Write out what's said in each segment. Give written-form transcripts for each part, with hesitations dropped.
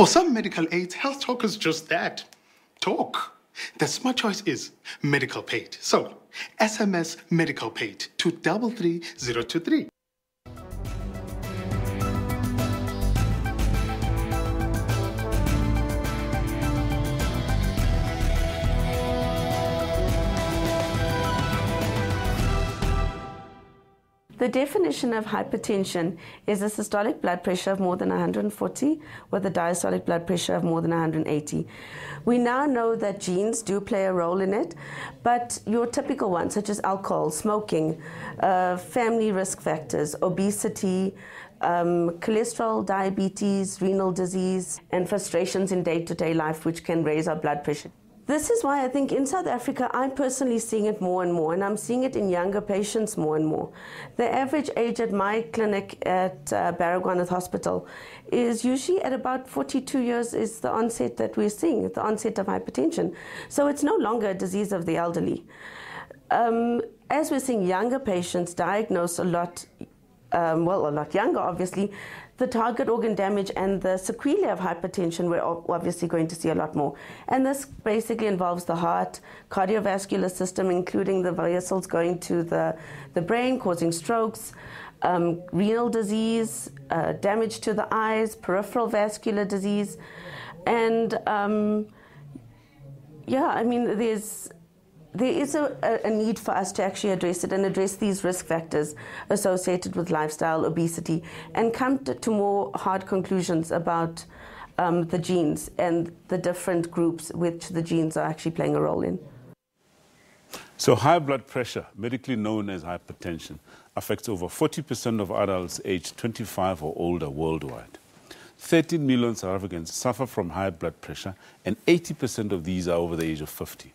For some medical aids, Health Talk is just that. Talk. The smart choice is medical paid. So, SMS medical paid to 33023. The definition of hypertension is a systolic blood pressure of more than 140 with a diastolic blood pressure of more than 180. We now know that genes do play a role in it, but your typical ones such as alcohol, smoking, family risk factors, obesity, cholesterol, diabetes, renal disease, and frustrations in day-to-day life which can raise our blood pressure. This is why I think in South Africa, I'm personally seeing it more and more, and I'm seeing it in younger patients more and more. The average age at my clinic at Baragwanath Hospital is usually at about 42 years is the onset that we're seeing, the onset of hypertension. So it's no longer a disease of the elderly. As we're seeing younger patients diagnosed a lot younger, obviously, the target organ damage and the sequelae of hypertension we're obviously going to see a lot more. And this basically involves the heart, cardiovascular system, including the vessels going to the brain, causing strokes, renal disease, damage to the eyes, peripheral vascular disease. And there is a need for us to actually address it and address these risk factors associated with lifestyle, obesity, and come to more hard conclusions about the genes and the different groups which the genes are actually playing a role in. So high blood pressure, medically known as hypertension, affects over 40% of adults aged 25 or older worldwide. 13 million South Africans suffer from high blood pressure, and 80% of these are over the age of 50.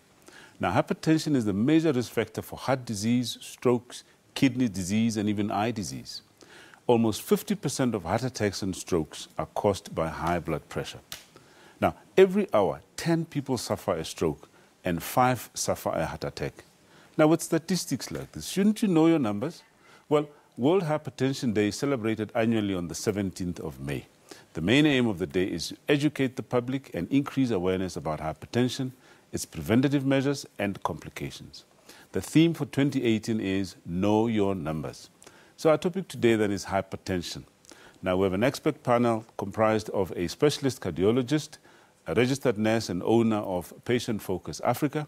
Now, hypertension is the major risk factor for heart disease, strokes, kidney disease, and even eye disease. Almost 50% of heart attacks and strokes are caused by high blood pressure. Now, every hour, 10 people suffer a stroke and 5 suffer a heart attack. Now, with statistics like this, shouldn't you know your numbers? Well, World Hypertension Day is celebrated annually on the 17th of May. The main aim of the day is to educate the public and increase awareness about hypertension, its preventative measures and complications. The theme for 2018 is Know Your Numbers. So our topic today then is hypertension. Now we have an expert panel comprised of a specialist cardiologist, a registered nurse and owner of Patient Focus Africa,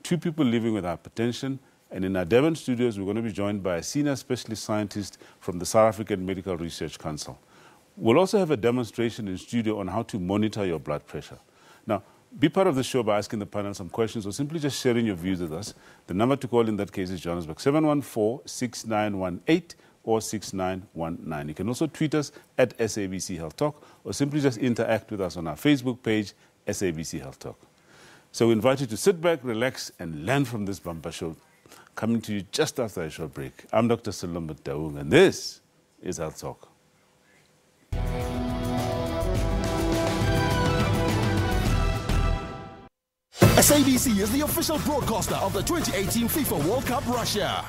2 people living with hypertension, and in our Devon studios we're going to be joined by a senior specialist scientist from the South African Medical Research Council. We'll also have a demonstration in studio on how to monitor your blood pressure. Now, be part of the show by asking the panel some questions or simply just sharing your views with us. The number to call in that case is Johannesburg 714-6918 or 6919. You can also tweet us at SABC Health Talk or simply just interact with us on our Facebook page, SABC Health Talk. So we invite you to sit back, relax, and learn from this bumper show, coming to you just after a short break. I'm Dr. Salomba Daung, and this is Health Talk. SABC is the official broadcaster of the 2018 FIFA World Cup Russia.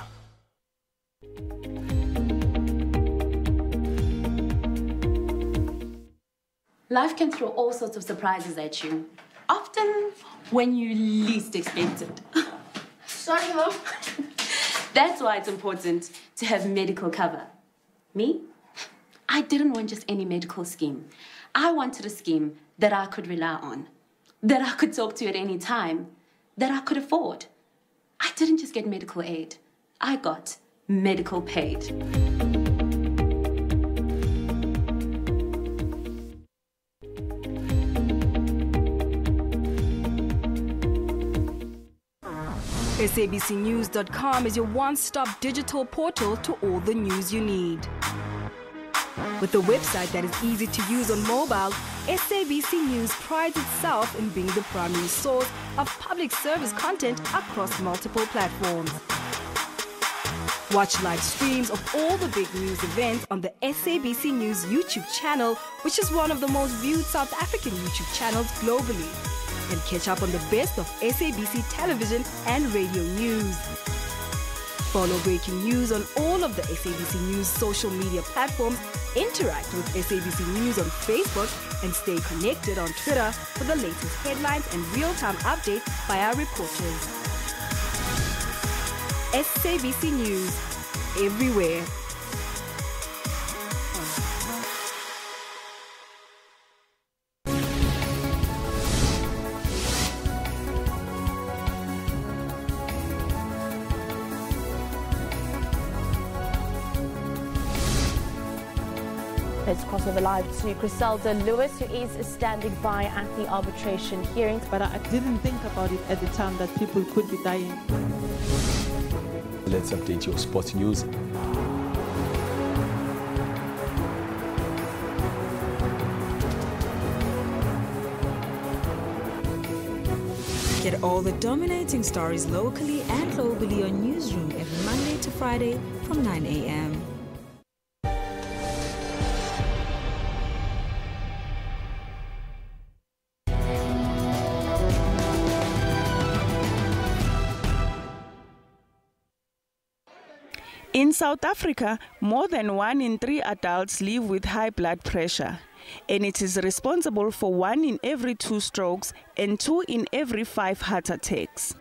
Life can throw all sorts of surprises at you, often when you least expect it. Sorry, Mom. That's why it's important to have medical cover. Me? I didn't want just any medical scheme. I wanted a scheme that I could rely on, that I could talk to at any time, that I could afford. I didn't just get medical aid. I got medical paid. SABCnews.com is your one-stop digital portal to all the news you need. With a website that is easy to use on mobile, SABC News prides itself in being the primary source of public service content across multiple platforms. Watch live streams of all the big news events on the SABC News YouTube channel, which is one of the most viewed South African YouTube channels globally. And catch up on the best of SABC television and radio news. Follow breaking news on all of the SABC News social media platforms, interact with SABC News on Facebook, and stay connected on Twitter for the latest headlines and real-time updates by our reporters. SABC News, everywhere. Let's cross over live to Griselda Lewis, who is standing by at the arbitration hearings. But I didn't think about it at the time that people could be dying. Let's update your sports news. Get all the dominating stories locally and globally on Newsroom every Monday to Friday from 9 a.m. In South Africa, more than 1 in 3 adults live with high blood pressure, and it is responsible for 1 in every 2 strokes and 2 in every 5 heart attacks.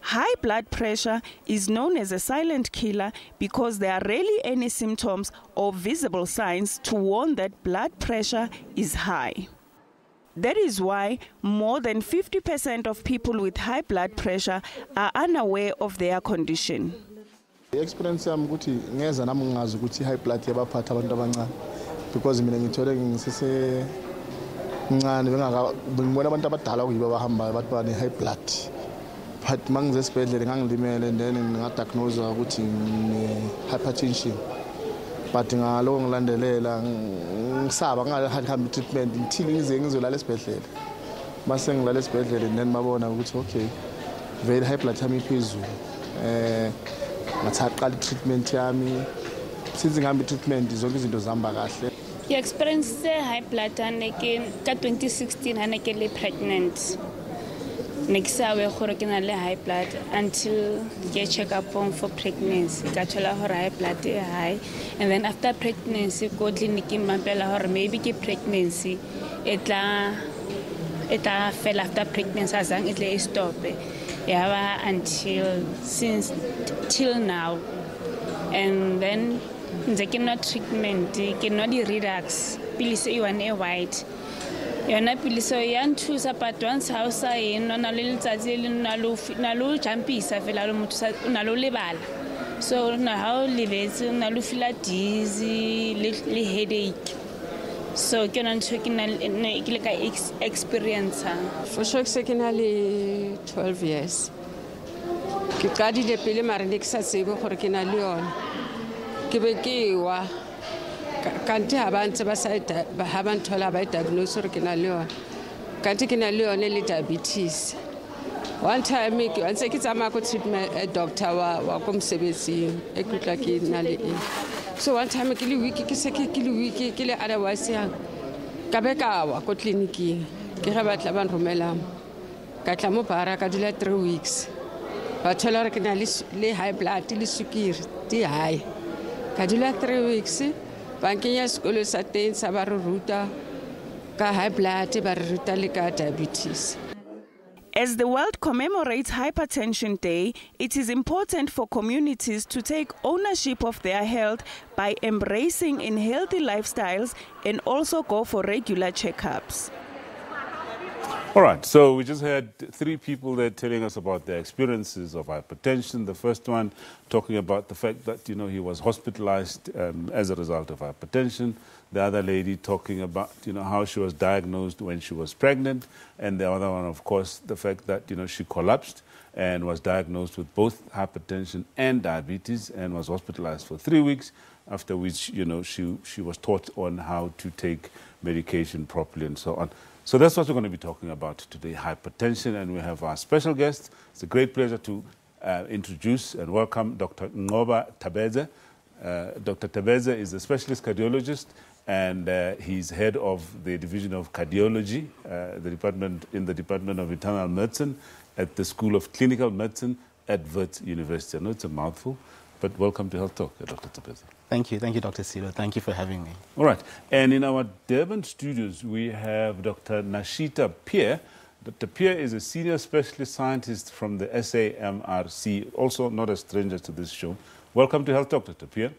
High blood pressure is known as a silent killer because there are rarely any symptoms or visible signs to warn that blood pressure is high. That is why more than 50% of people with high blood pressure are unaware of their condition. The experience yami ukuthi ngeza nami ngingazi ukuthi high blood yabaphatha abantu abancane because mina ngithole ngisese ngane ngibona abantu abadala kuyibo abahambayo bathi bane high blood but mangize esibhedlela ngangilimele and then ngadiagnose ukuthi ngine hypertension but ngalo ngilandelela ngisaba ngahamba treatment until ngize ngizolala esibhedlela mase ngilala esibhedlela and then mabona ukuthi okay very high blood yami iphezulu ngathaqala treatment yami since ngihambe treatment zonke izinto zihamba kahle. I experienced high blood aneke ka 2016 aneke le pregnant nexawe gore ke na le high blood until get check up for pregnancy ka thola gore high blood e high and then after pregnancy go clinic impela gore maybe ke pregnancy etla fell after pregnancy azang itle stop yeah, until since till now, and then the cannot treatment, cannot relax. Pills you are a white. You're not pills so young to support once house in on a little nalu champis. I feel nalu lebal. So now how live it? Nalu feel dizzy, little headache. So can I check in a experience? For sure, secondly, 12 years. Kikadi de pele marnik sa sebo gore ke na le yona. Ke be ke wa kanti abantu ba haven't told about diagnosis gore ke na le yona. Kanti ke na le yona le diabetes. One time ke antse ke tsama go treatment a doctor wa ko msebetsing e kutla ke na le so one time ke le week ke se ke le week ke le otherwise ya ka be ka wa ko clinic ke ga batla ba nromela ka tla mo bara ka dula 3 weeks ba thola re ke na le high blood le sukiri di high ka dula 3 weeks ba nkenya sekolo sa teng sa ba re ruta ka high blood ba re ruta le ka diabetes. As the world commemorates Hypertension Day, it is important for communities to take ownership of their health by embracing healthy lifestyles and also go for regular checkups. All right, so we just had 3 people there telling us about their experiences of hypertension. The first one talking about the fact that, he was hospitalized as a result of hypertension. The other lady talking about, how she was diagnosed when she was pregnant. And the other one, of course, the fact that, she collapsed and was diagnosed with both hypertension and diabetes and was hospitalized for 3 weeks, after which, she was taught on how to take medication properly and so on. So that's what we're going to be talking about today, hypertension, and we have our special guest. It's a great pleasure to introduce and welcome Dr. Norma Tabitha. Dr. Tabitha is a specialist cardiologist, and he's head of the Division of Cardiology, in the Department of Internal Medicine at the School of Clinical Medicine at Wits University. I know it's a mouthful, but welcome to Health Talk, Dr. Tabitha. Thank you, Dr. Silo. Thank you for having me. All right, and in our Durban studios, we have Dr. Nashita Pierre. Dr. Pierre is a senior specialist scientist from the SAMRC, also not a stranger to this show. Welcome to Health Talk, Dr. Pierre.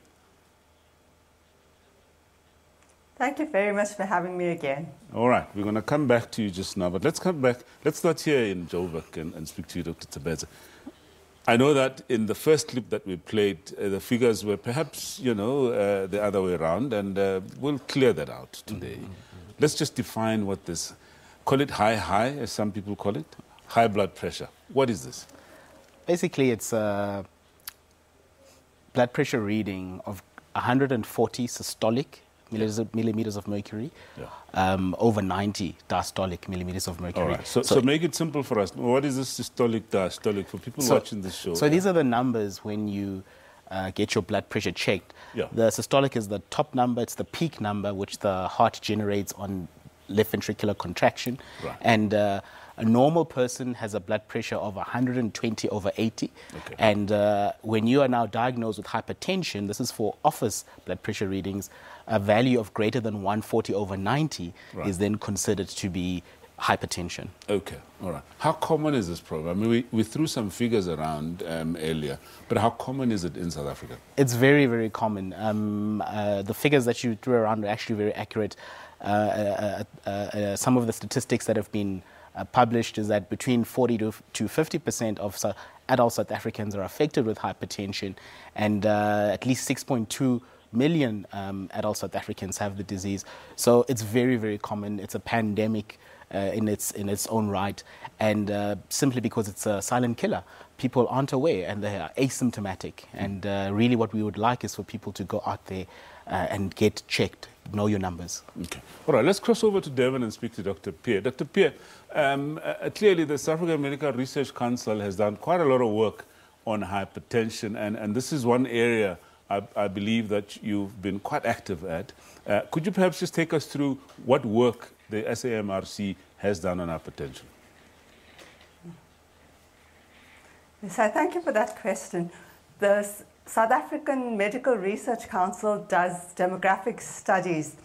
Thank you very much for having me again. All right, we're going to come back to you just now, but let's come back. Let's start here in Joburg and speak to you, Dr. Tabitha. I know that in the first clip that we played, the figures were perhaps, the other way around, and we'll clear that out today. Let's just define what this, call it high, as some people call it, high blood pressure. What is this? Basically, it's a blood pressure reading of 140 systolic millimeters of mercury, over 90 diastolic millimeters of mercury. All right. So make it simple for us. What is this systolic, diastolic for people watching this show? So these are the numbers when you get your blood pressure checked. Yeah. The systolic is the top number. It's the peak number which the heart generates on left ventricular contraction. Right. And a normal person has a blood pressure of 120 over 80. Okay. And when you are now diagnosed with hypertension, this is for office blood pressure readings, a value of greater than 140 over 90 is then considered to be hypertension. Okay, all right. How common is this problem? I mean, we threw some figures around earlier, but how common is it in South Africa? It's very, very common. The figures that you threw around are actually very accurate. Some of the statistics that have been published is that between 40 to 50% of adult South Africans are affected with hypertension, and at least 6.2 million adult South Africans have the disease. So it's very, very common. It's a pandemic in its own right, and simply because it's a silent killer, people aren't aware and they are asymptomatic. And really what we would like is for people to go out there and get checked, know your numbers. Okay. All right, let's cross over to Devon and speak to Dr. Pierre. Dr. Pierre, clearly the South African Medical Research Council has done quite a lot of work on hypertension, and this is one area I believe that you've been quite active at. Could you perhaps just take us through what work the SAMRC has done on hypertension? Yes, I thank you for that question. The South African Medical Research Council does demographic studies.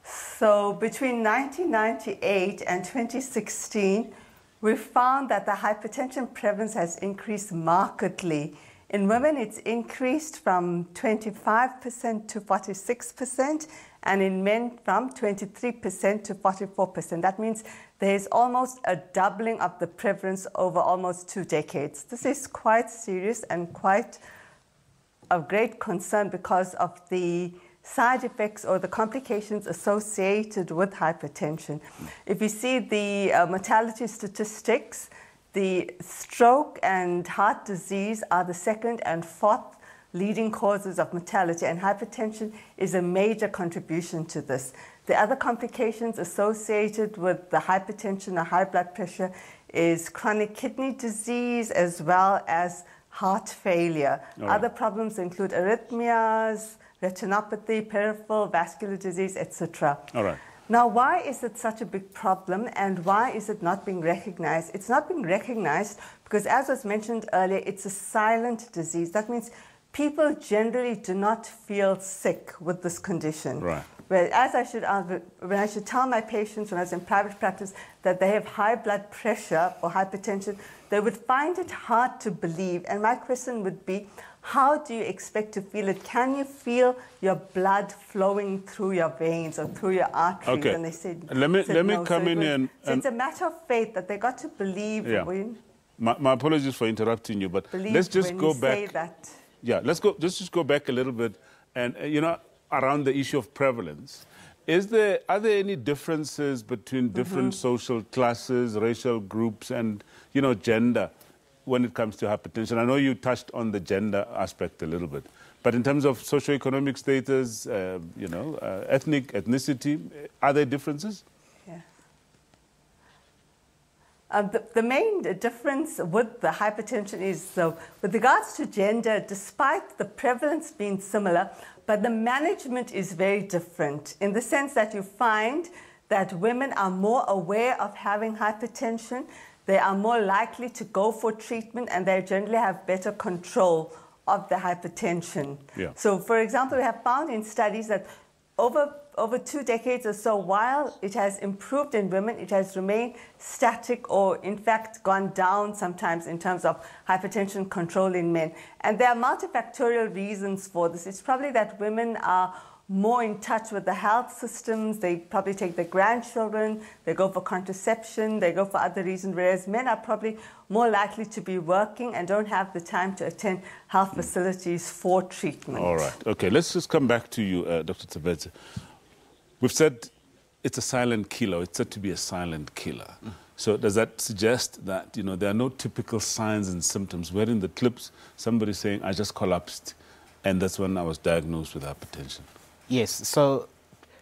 So between 1998 and 2016, we found that the hypertension prevalence has increased markedly. In women, it's increased from 25% to 46%, and in men from 23% to 44%. That means there's almost a doubling of the prevalence over almost 2 decades. This is quite serious and quite of great concern because of the side effects or the complications associated with hypertension. If you see the mortality statistics, the stroke and heart disease are the second and fourth leading causes of mortality, and hypertension is a major contribution to this. The other complications associated with the hypertension or high blood pressure is chronic kidney disease as well as heart failure. Other problems include arrhythmias, retinopathy, peripheral vascular disease, etc. All right. Now, why is it such a big problem and why is it not being recognized? It's not being recognized because, as was mentioned earlier, it's a silent disease. That means people generally do not feel sick with this condition. Right. Whereas when I should tell my patients when I was in private practice that they have high blood pressure or hypertension, they would find it hard to believe. And my question would be, how do you expect to feel it? Can you feel your blood flowing through your veins or through your arteries? Okay. And they said, let me come in and it's a matter of faith that they got to believe. Yeah. My apologies for interrupting you, but let's just go back. Yeah, let's just go back a little bit, and around the issue of prevalence. Are there any differences between different social classes, racial groups, and gender when it comes to hypertension? I know you touched on the gender aspect a little bit, but in terms of socioeconomic status, ethnicity, are there differences? Yeah. The main difference with the hypertension is, with regards to gender, despite the prevalence being similar, but the management is very different in the sense that you find that women are more aware of having hypertension. they are more likely to go for treatment, and they generally have better control of the hypertension. Yeah. So, for example, we have found in studies that over 2 decades or so, while it has improved in women, it has remained static or, in fact, gone down sometimes in terms of hypertension control in men. And there are multifactorial reasons for this. It's probably that women are more in touch with the health systems. They probably take their grandchildren, they go for contraception, they go for other reasons, whereas men are probably more likely to be working and don't have the time to attend health facilities for treatment. All right. Okay, let's just come back to you, Dr. Tabitha. We've said it's a silent killer. It's said to be a silent killer. So does that suggest that, there are no typical signs and symptoms? Where in the clips, somebody's saying, I just collapsed, and that's when I was diagnosed with hypertension? Yes, so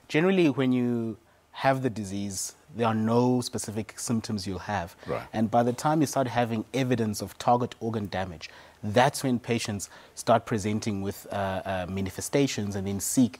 generally when you have the disease, there are no specific symptoms you'll have. Right. And by the time you start having evidence of target organ damage, that's when patients start presenting with manifestations and then seek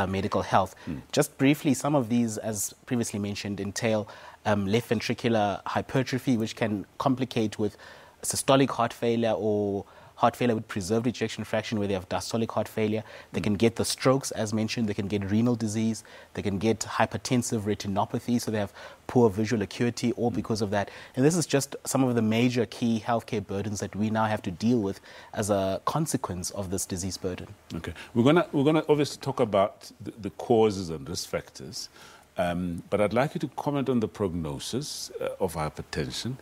medical health. Just briefly, some of these, as previously mentioned, entail left ventricular hypertrophy, which can complicate with systolic heart failure or heart failure with preserved ejection fraction where they have diastolic heart failure. They can get the strokes, as mentioned. They can get renal disease. They can get hypertensive retinopathy, so they have poor visual acuity, all because of that. And this is just some of the major key healthcare burdens that we now have to deal with as a consequence of this disease burden. Okay. We're gonna obviously talk about the causes and risk factors. But I'd like you to comment on the prognosis of hypertension,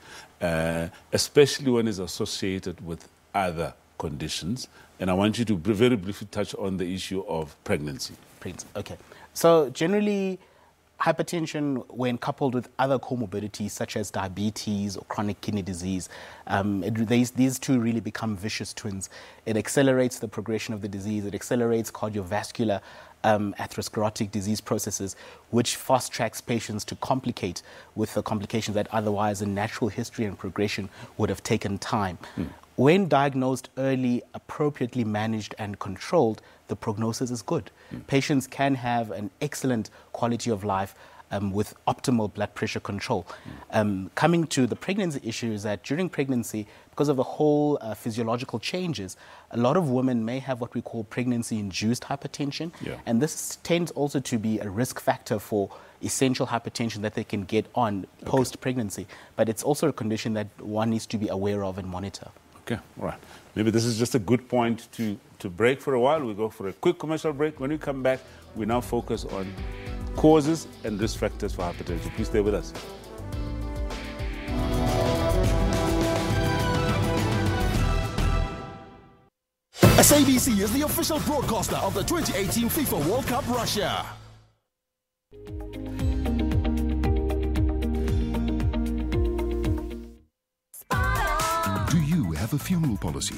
especially when it's associated with other conditions. And I want you to very briefly touch on the issue of pregnancy. Okay. So generally, hypertension, when coupled with other comorbidities such as diabetes or chronic kidney disease, these two really become vicious twins. It accelerates the progression of the disease. It accelerates cardiovascular atherosclerotic disease processes, which fast tracks patients to complicate with the complications that otherwise in natural history and progression would have taken time. When diagnosed early, appropriately managed and controlled, the prognosis is good. Patients can have an excellent quality of life with optimal blood pressure control. Coming to the pregnancy issue is that during pregnancy, because of the whole physiological changes, a lot of women may have what we call pregnancy-induced hypertension. And this tends also to be a risk factor for essential hypertension that they can get on post-pregnancy. But it's also a condition that one needs to be aware of and monitor. Okay, all right. Maybe this is just a good point to break for a while. We'll go for a quick commercial break. When we come back, we now focus on causes and risk factors for hypertension. Please stay with us. SABC is the official broadcaster of the 2018 FIFA World Cup Russia. Do you have a funeral policy?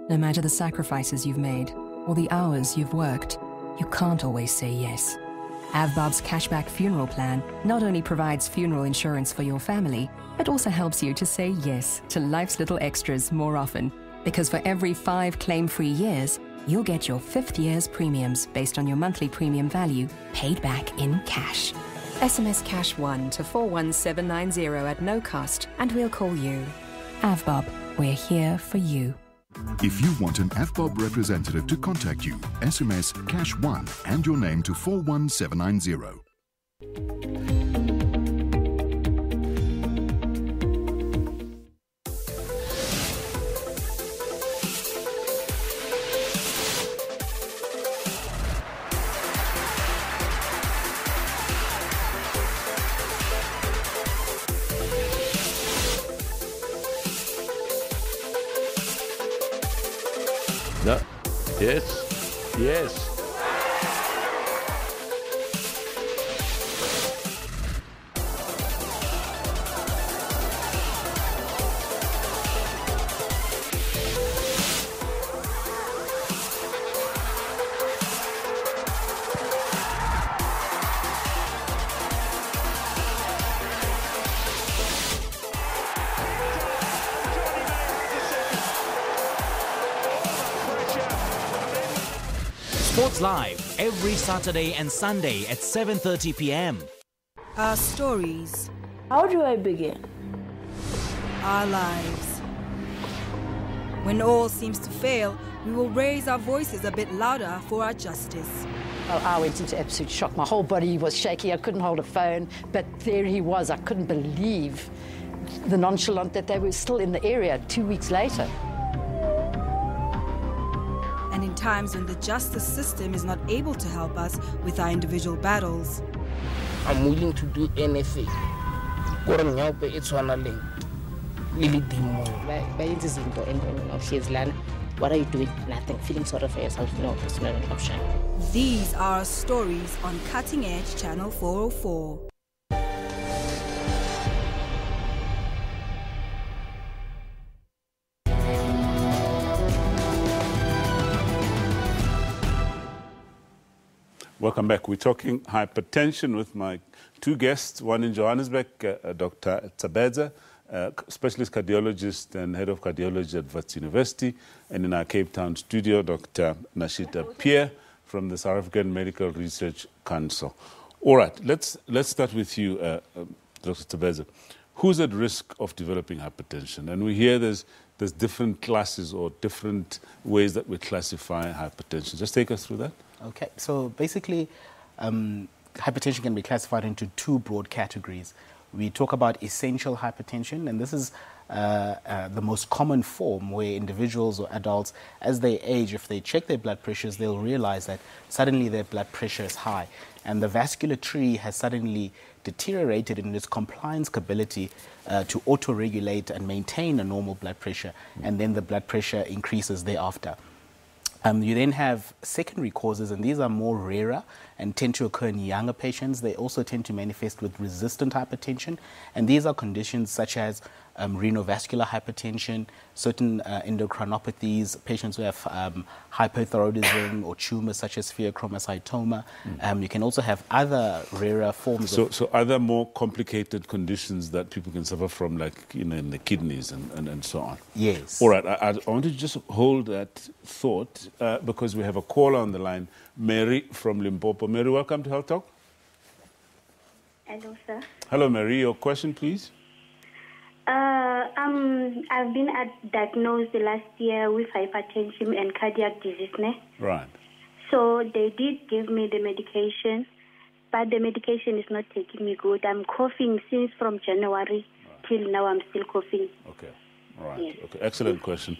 No matter the sacrifices you've made or the hours you've worked, you can't always say yes. Avbob's Cashback Funeral Plan not only provides funeral insurance for your family, but also helps you to say yes to life's little extras more often. Because for every 5 claim-free years, you'll get your 5th year's premiums based on your monthly premium value paid back in cash. SMS Cash 1 to 41790 at no cost, and we'll call you. Avbob, we're here for you. If you want an FBOB representative to contact you, SMS Cash 1 and your name to 41790. No. Yes. Yes. Sports Live every Saturday and Sunday at 7:30 p.m. Our stories. How do I begin? our lives. When all seems to fail, we will raise our voices a bit louder for our justice. Well, I went into absolute shock. My whole body was shaky. I couldn't hold a phone, but there he was. I couldn't believe the nonchalant that they were still in the area 2 weeks later. And in times when the justice system is not able to help us with our individual battles, I'm willing to do anything. What are you doing? Nothing. Feeling sorry for yourself? No, it's not an option. these are our stories on Cutting Edge Channel 404. Welcome back. We're talking hypertension with my two guests, one in Johannesburg, Dr. Tabitha, specialist cardiologist and head of cardiology at Wits University, and in our Cape Town studio, Dr. Nashita Pierre from the South African Medical Research Council. All right, let's start with you, Dr. Tabitha. Who's at risk of developing hypertension? And we hear there's different classes or different ways that we classify hypertension. Just take us through that. Okay, so basically, hypertension can be classified into two broad categories. We talk about essential hypertension, and this is the most common form where individuals or adults, as they age, if they check their blood pressures, they'll realize that suddenly their blood pressure is high, and the vascular tree has suddenly deteriorated in its compliance ability to auto-regulate and maintain a normal blood pressure, and then the blood pressure increases thereafter. You then have secondary causes, and these are more rarer and tend to occur in younger patients. They also tend to manifest with resistant hypertension, and these are conditions such as renovascular hypertension, certain endocrinopathies, patients who have hypothyroidism or tumors such as pheochromocytoma. You can also have other rarer forms. So other more complicated conditions that people can suffer from, like in the kidneys and so on. Yes. All right. I want to just hold that thought because we have a caller on the line, Mary from Limpopo. Mary, welcome to Health Talk. Hello, sir. Hello, Mary. Your question, please. I've been diagnosed last year with hypertension and cardiac disease. Right. So they did give me the medication, but the medication is not taking me good. I'm coughing since from January till now. I'm still coughing. Okay. All right. Yes. Okay. Excellent question.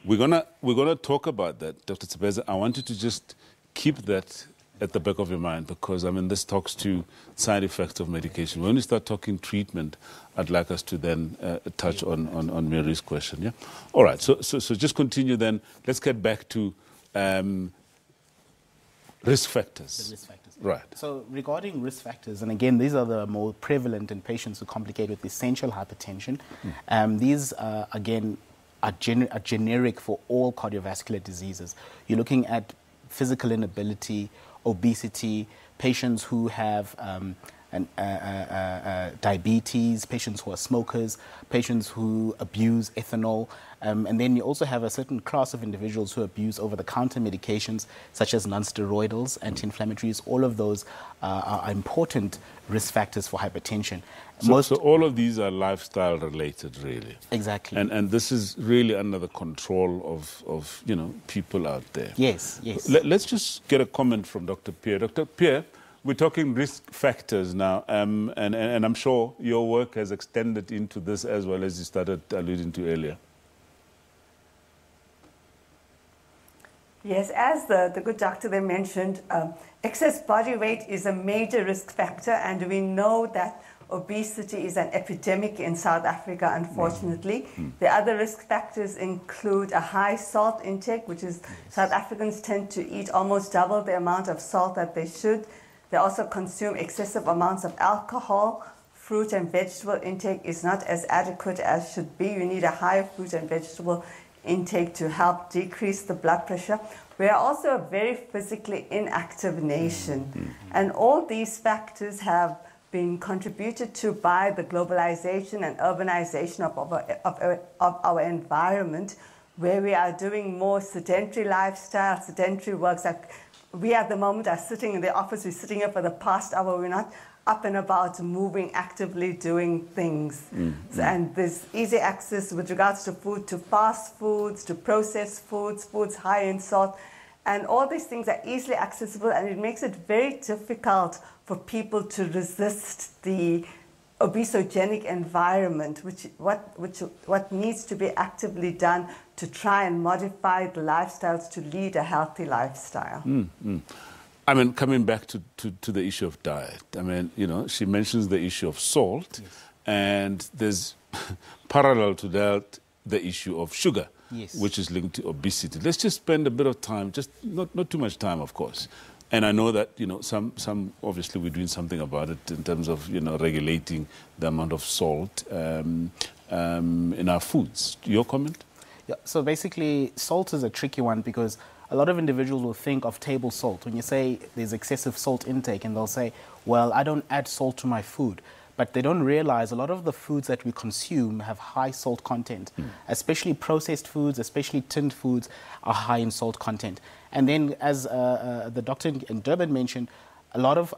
We're gonna talk about that, Dr. Tabitha. I want you to just keep that at the back of your mind, because this talks to side effects of medication. When we start talking treatment, I'd like us to then touch on Mary's question. Yeah. All right. So just continue then. Let's get back to risk factors. The risk factors. Right. So regarding risk factors, and again, these are the more prevalent in patients who complicate with essential hypertension. These, again, are generic for all cardiovascular diseases. You're looking at physical inability, obesity, patients who have diabetes, patients who are smokers, patients who abuse ethanol, and then you also have a certain class of individuals who abuse over-the-counter medications such as non-steroidals, anti-inflammatories. All of those are important risk factors for hypertension. So all of these are lifestyle related, really. Exactly. And this is really under the control of people out there. Yes, yes. Let's just get a comment from Dr. Pierre. Dr. Pierre, we're talking risk factors now, and I'm sure your work has extended into this as well, as you started alluding to earlier. Yes, as the good doctor there mentioned, excess body weight is a major risk factor, and we know that obesity is an epidemic in South Africa, unfortunately. The other risk factors include a high salt intake, which is South Africans tend to eat almost double the amount of salt that they should. They also consume excessive amounts of alcohol. Fruit and vegetable intake is not as adequate as should be. You need a higher fruit and vegetable intake to help decrease the blood pressure. We are also a very physically inactive nation. And all these factors have been contributed to by the globalization and urbanization of our environment, where we are doing more sedentary lifestyle, sedentary works like we at the moment are sitting in the office, we're sitting here for the past hour, we're not up and about, moving, actively doing things. And there's easy access with regards to food, to fast foods, to processed foods, foods high in salt. And all these things are easily accessible, and it makes it very difficult for people to resist the obesogenic environment, what needs to be actively done to try and modify the lifestyles to lead a healthy lifestyle. I mean, coming back to the issue of diet, I mean, you know, she mentions the issue of salt, and there's parallel to that the issue of sugar, which is linked to obesity. Let's just spend a bit of time, just not too much time, of course. And I know that, you know, some obviously we're doing something about it in terms of, you know, regulating the amount of salt in our foods. Your comment? Yeah, so basically, salt is a tricky one because a lot of individuals will think of table salt. When you say there's excessive salt intake, and they'll say, well, I don't add salt to my food. But they don't realize a lot of the foods that we consume have high salt content, especially processed foods, especially tinned foods are high in salt content. And then, as the doctor in Durban mentioned, a lot of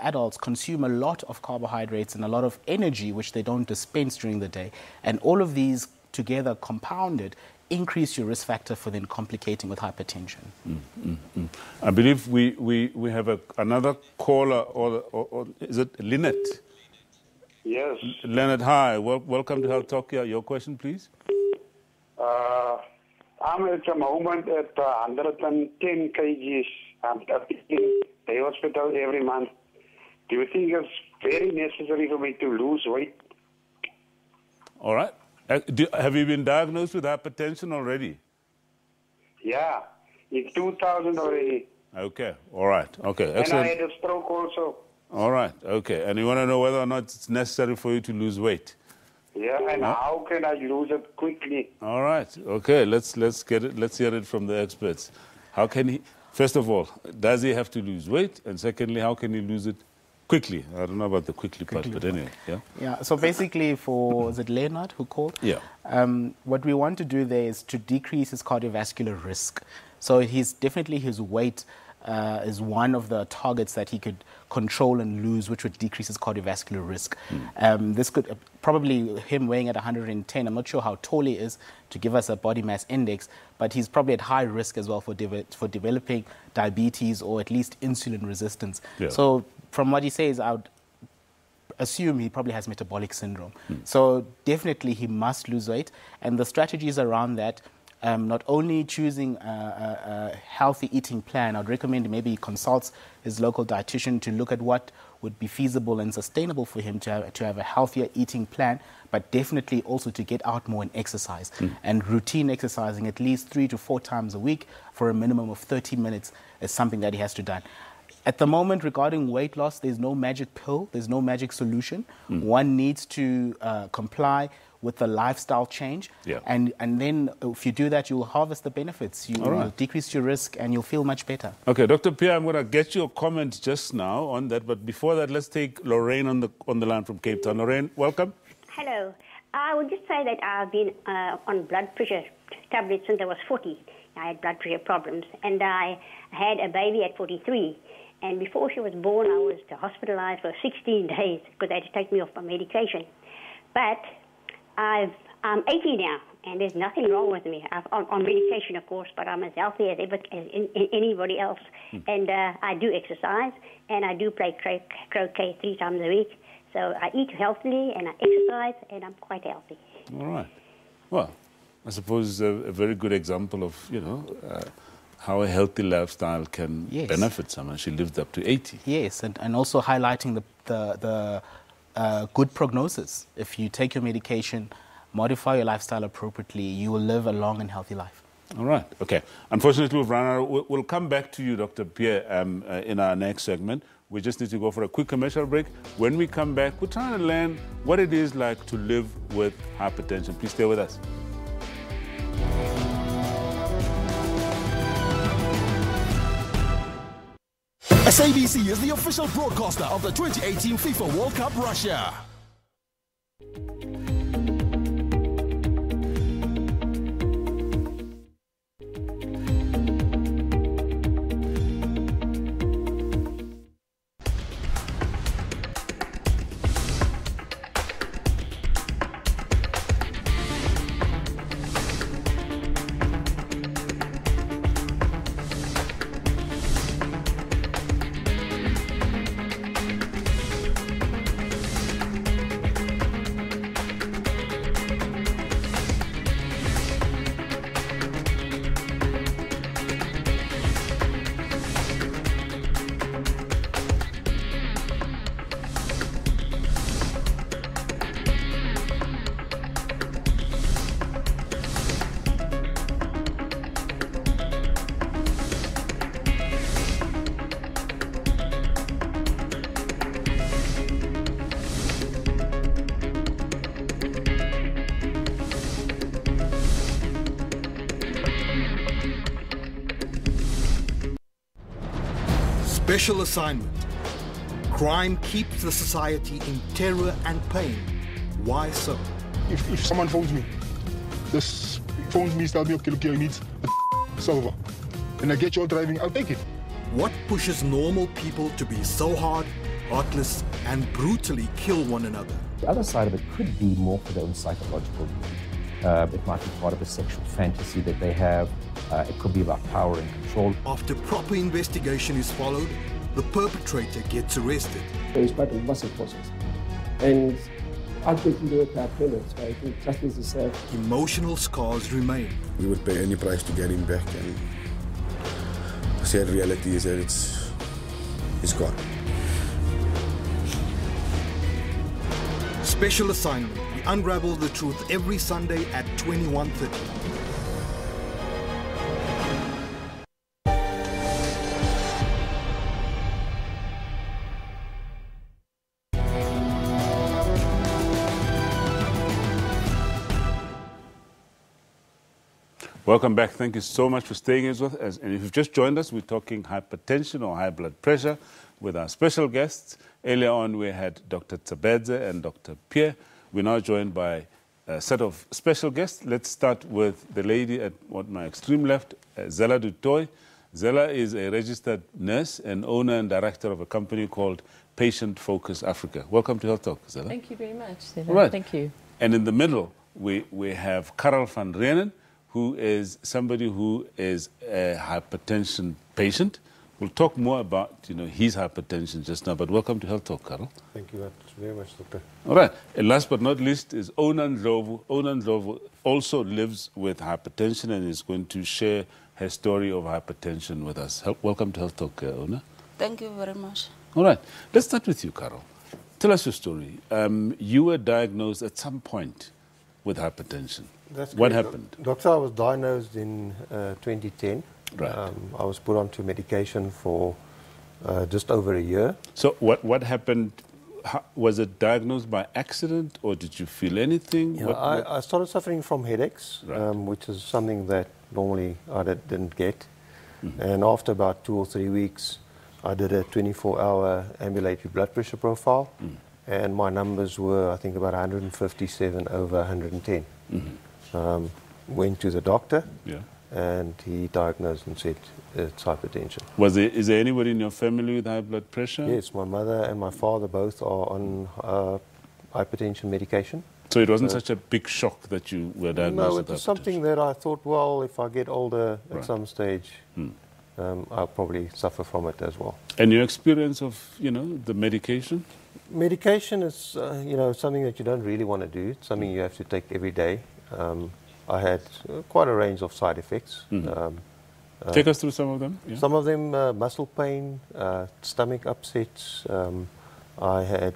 adults consume a lot of carbohydrates and a lot of energy, which they don't dispense during the day. And all of these together compounded increase your risk factor for then complicating with hypertension. I believe we have another caller, or is it Lynette? Yes. Leonard, hi. Welcome to Health Talk. Your question, please. I'm at the moment at 110 kgs. I'm in the hospital every month. Do you think it's very necessary for me to lose weight? All right. Have you been diagnosed with hypertension already? Yeah, in 2000 already. Okay, all right. Okay, excellent. And I had a stroke also. All right, okay. And you want to know whether or not it's necessary for you to lose weight? Yeah, and how can I lose it quickly? All right, okay. Let's get it. Let's hear it from the experts. How can he? First of all, does he have to lose weight? And secondly, how can he lose it quickly? I don't know about the quickly part, but anyway, yeah. Yeah. So basically, was it Leonard who called? Yeah. What we want to do there is to decrease his cardiovascular risk. So definitely his weight is one of the targets that he could control and lose, which would decrease his cardiovascular risk. This could probably him weighing at 110. I'm not sure how tall he is to give us a body mass index, but he's probably at high risk as well for developing diabetes or at least insulin resistance. Yeah. So from what he says, I would assume he probably has metabolic syndrome. So definitely he must lose weight, and the strategies around that. Not only choosing a healthy eating plan, I'd recommend maybe he consults his local dietitian to look at what would be feasible and sustainable for him to have a healthier eating plan, but definitely also to get out more and exercise. And routine exercising at least 3 to 4 times a week for a minimum of 30 minutes is something that he has to do. At the moment, regarding weight loss, there's no magic pill, there's no magic solution. One needs to comply with the lifestyle change. Yeah. And then if you do that, you'll harvest the benefits. You'll decrease your risk and you'll feel much better. Okay, Dr. Pierre, I'm going to get your comment just now on that. But before that, let's take Lorraine on the line from Cape Town. Lorraine, welcome. Hello. I would just say that I've been on blood pressure tablets since I was 40. I had blood pressure problems. And I had a baby at 43. And before she was born, I was hospitalized for 16 days because they had to take me off my medication. But I'm 80 now, and there's nothing wrong with me. I'm on medication, of course, but I'm as healthy as anybody else. And I do exercise, and I do play croquet 3 times a week. So I eat healthily, and I exercise, and I'm quite healthy. All right. Well, I suppose a very good example of, how a healthy lifestyle can benefit someone. She lived up to 80. Yes, and also highlighting the good prognosis. If you take your medication, modify your lifestyle appropriately, you will live a long and healthy life. All right. Okay. Unfortunately, we've run out. We'll come back to you, Dr. Pierre, in our next segment. We just need to go for a quick commercial break. When we come back, we're trying to learn what it is like to live with hypertension. Please stay with us. SABC is the official broadcaster of the 2018 FIFA World Cup Russia. Special assignment. Crime keeps the society in terror and pain. Why so? If someone phones me, tells me, okay, look, he needs a solver, and I get you all driving, I'll take it. What pushes normal people to be so hard, heartless, and brutally kill one another? The other side of it could be more for their own psychological need. It might be part of a sexual fantasy that they have. It could be about power and control. After proper investigation is followed, the perpetrator gets arrested. There is quite a massive process. And ultimately, they have payments. I think justice is served. Emotional scars remain. We would pay any price to get him back, and the sad reality is that it's gone. Special assignment. We unravel the truth every Sunday at 21:30. Welcome back. Thank you so much for staying with us. And if you've just joined us, we're talking hypertension or high blood pressure with our special guests. Earlier on, we had Dr. Tabitha and Dr. Pierre. We're now joined by a set of special guests. Let's start with the lady at my extreme left, Zella du Toit. Zella is a registered nurse and owner and director of a company called Patient Focus Africa. Welcome to Health Talk, Zella. Thank you very much, Stephen. All right. Thank you. And in the middle, we have Karel van Reenen, who is somebody who is a hypertension patient. We'll talk more about his hypertension just now, but welcome to Health Talk, Karel. Thank you very much, Doctor. All right. And last but not least is Onan Ndlovu. Onan Ndlovu also lives with hypertension and is going to share her story of hypertension with us. Welcome to Health Talk, Ona. Thank you very much. All right. Let's start with you, Karel. Tell us your story. You were diagnosed at some point with hypertension. That's what correct. happened? Doctor, I was diagnosed in 2010. Right. I was put onto medication for just over a year. So what happened? Was it diagnosed by accident or did you feel anything? Yeah, I started suffering from headaches, Right. which is something that normally I didn't get. And after about 2 or 3 weeks, I did a 24-hour ambulatory blood pressure profile. And my numbers were, I think, about 157 over 110. Went to the doctor, and he diagnosed and said it's hypertension. Is there anybody in your family with high blood pressure? Yes, my mother and my father both are on hypertension medication. So it wasn't such a big shock that you were diagnosed No, with it was hypertension? something that I thought, well, if I get older at some stage, I'll probably suffer from it as well. And your experience of, the medication? Medication is, something that you don't really want to do. It's something you have to take every day. I had quite a range of side effects. Take us through some of them. Yeah. Some of them, muscle pain, stomach upsets. I had,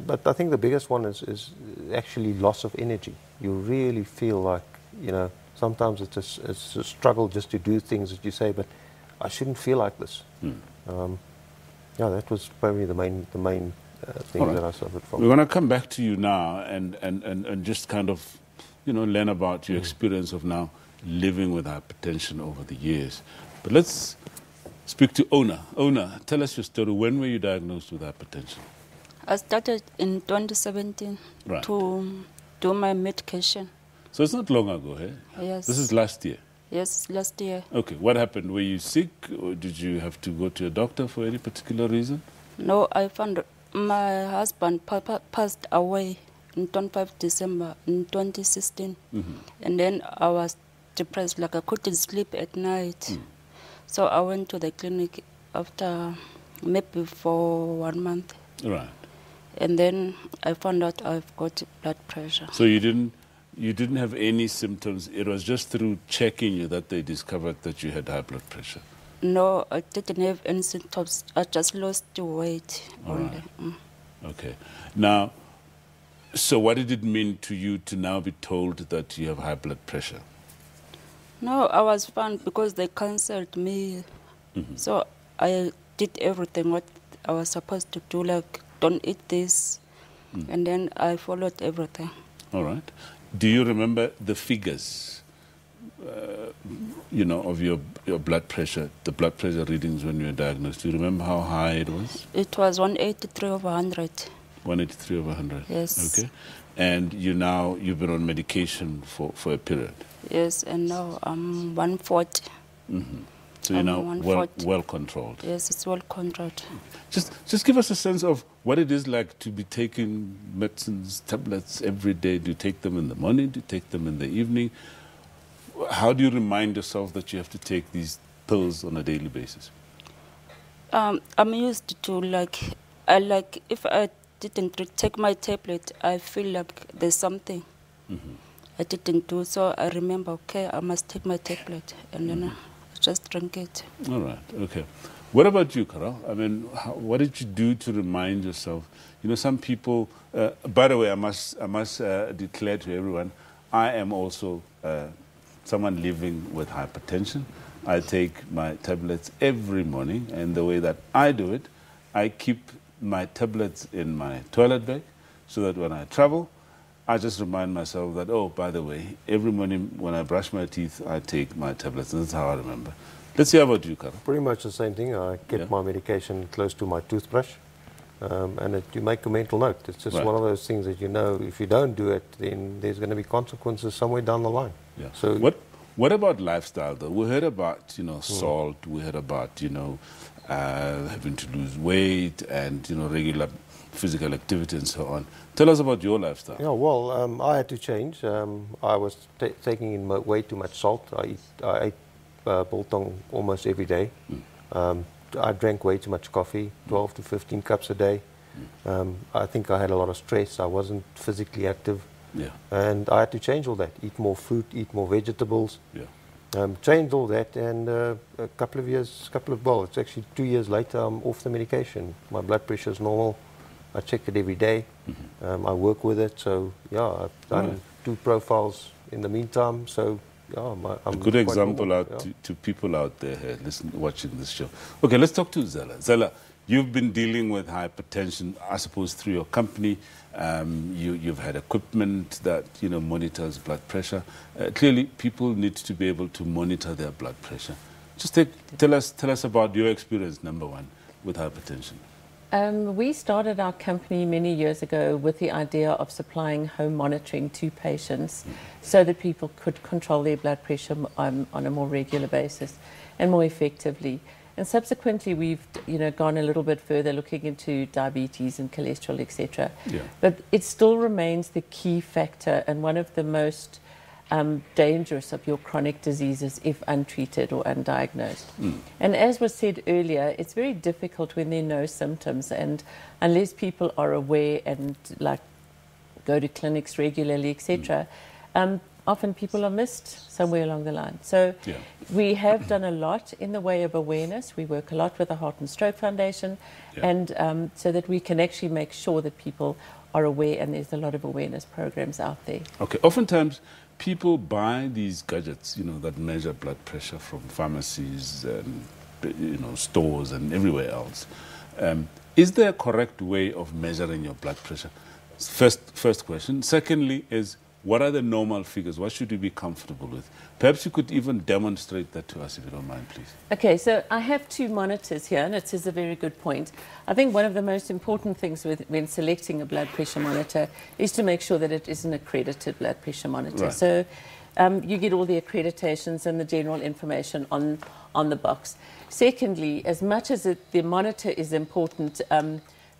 but I think the biggest one is actually loss of energy. You really feel like, sometimes it's a struggle just to do things that you say, but I shouldn't feel like this. That was probably the main thing that I suffered from. We're going to come back to you now and just kind of, learn about your experience of now living with hypertension over the years. But let's speak to Ona. Ona, tell us your story. When were you diagnosed with hypertension? I started in 2017 Right. to do my medication. So it's not long ago, eh? Yes. This is last year? Yes, last year. Okay, what happened? Were you sick or did you have to go to a doctor for any particular reason? No, I found my husband passed away on 25 December in 2016. And then I was depressed, like I couldn't sleep at night. So I went to the clinic after maybe for 1 month. Right. And then I found out I've got blood pressure. So you didn't have any symptoms. It was just through checking you that they discovered that you had high blood pressure. No, I didn't have any symptoms. I just lost the weight All only. right. Okay. Now, so what did it mean to you to now be told that you have high blood pressure? No, I was fine because they counseled me. So I did everything what I was supposed to do, like don't eat this. And then I followed everything. All right. Do you remember the figures you know, of your blood pressure, the blood pressure readings when you were diagnosed? Do you remember how high it was? It was 183/100. 183/100. Yes. Okay. And you've been on medication for a period. Yes, and now I'm 140. Mm-hmm. So you're now well controlled. Yes, it's well controlled. Just give us a sense of what it is like to be taking medicines, tablets every day. Do you take them in the morning? Do you take them in the evening? How do you remind yourself that you have to take these pills on a daily basis? I'm used to if I didn't take my tablet, I feel like there's something I didn't do. So I remember, okay, I must take my tablet, and then I just drink it. All right, okay. What about you, Carol? I mean, what did you do to remind yourself? You know, some people, by the way, I must declare to everyone, I am also someone living with hypertension. I take my tablets every morning, and the way that I do it, I keep my tablets in my toilet bag so that when I travel, I just remind myself that, oh, by the way, every morning when I brush my teeth, I take my tablets. And that's how I remember. Let's see how about you, Carl. Pretty much the same thing. I keep my medication close to my toothbrush. And you make a mental note. It's just one of those things that you know, if you don't do it, then there's going to be consequences somewhere down the line. Yeah. So what about lifestyle, though? We heard about, salt. We heard about, having to lose weight and, regular physical activity and so on. Tell us about your lifestyle. Yeah, well, I had to change. I was taking in way too much salt. I ate biltong almost every day. I drank way too much coffee, 12 to 15 cups a day. I think I had a lot of stress. I wasn't physically active. Yeah. And I had to change all that. Eat more fruit, eat more vegetables. Yeah. Change all that, and it's actually 2 years later, I'm off the medication. My blood pressure is normal. I check it every day. I work with it. So, yeah, I've done 2 profiles in the meantime. So, yeah, I'm a good example to people out there watching this show. Okay, let's talk to Zella. Zella, you've been dealing with hypertension, I suppose, through your company. You've had equipment that monitors blood pressure. Clearly, people need to be able to monitor their blood pressure. Just tell us about your experience, number one, with hypertension. We started our company many years ago with the idea of supplying home monitoring to patients so that people could control their blood pressure on a more regular basis and more effectively. And subsequently, we've gone a little bit further, looking into diabetes and cholesterol, etc. Yeah. But it still remains the key factor and one of the most dangerous of your chronic diseases if untreated or undiagnosed. And as was said earlier, it's very difficult when there are no symptoms, and unless people are aware and go to clinics regularly, etc., often people are missed somewhere along the line. So we have done a lot in the way of awareness. We work a lot with the Heart and Stroke Foundation, and so that we can actually make sure that people are aware, and there's a lot of awareness programs out there. Okay, oftentimes people buy these gadgets, that measure blood pressure from pharmacies and stores and everywhere else. Is there a correct way of measuring your blood pressure? First question. Secondly is, what are the normal figures? What should we be comfortable with? Perhaps you could even demonstrate that to us, if you don't mind, please. Okay, so I have 2 monitors here, and it is a very good point. I think one of the most important things when selecting a blood pressure monitor is to make sure that it is an accredited blood pressure monitor. Right. So you get all the accreditations and the general information on the box. Secondly, as much as the monitor is important,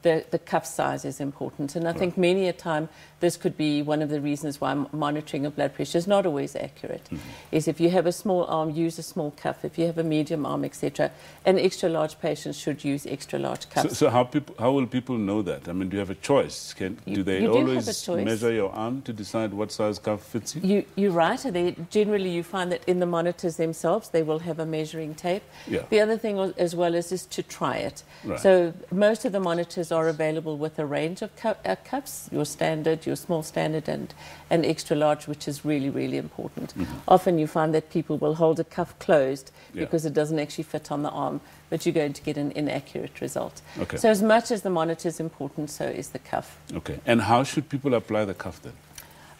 the cuff size is important, and I think many a time this could be one of the reasons why monitoring of blood pressure is not always accurate. Is if you have a small arm, use a small cuff. If you have a medium arm, etc., and extra large patients should use extra large cuffs. So how will people know that? I mean, do you have a choice? Do they always measure your arm to decide what size cuff fits you? You're right. Generally, you find that in the monitors themselves, they will have a measuring tape. Yeah. The other thing as well is to try it. Right. So most of the monitors are available with a range of cuffs, your standard, your small standard, and extra large, which is really, really important. Often you find that people will hold a cuff closed because it doesn't actually fit on the arm, but you're going to get an inaccurate result. Okay. So as much as the monitor is important, so is the cuff. Okay. And how should people apply the cuff then?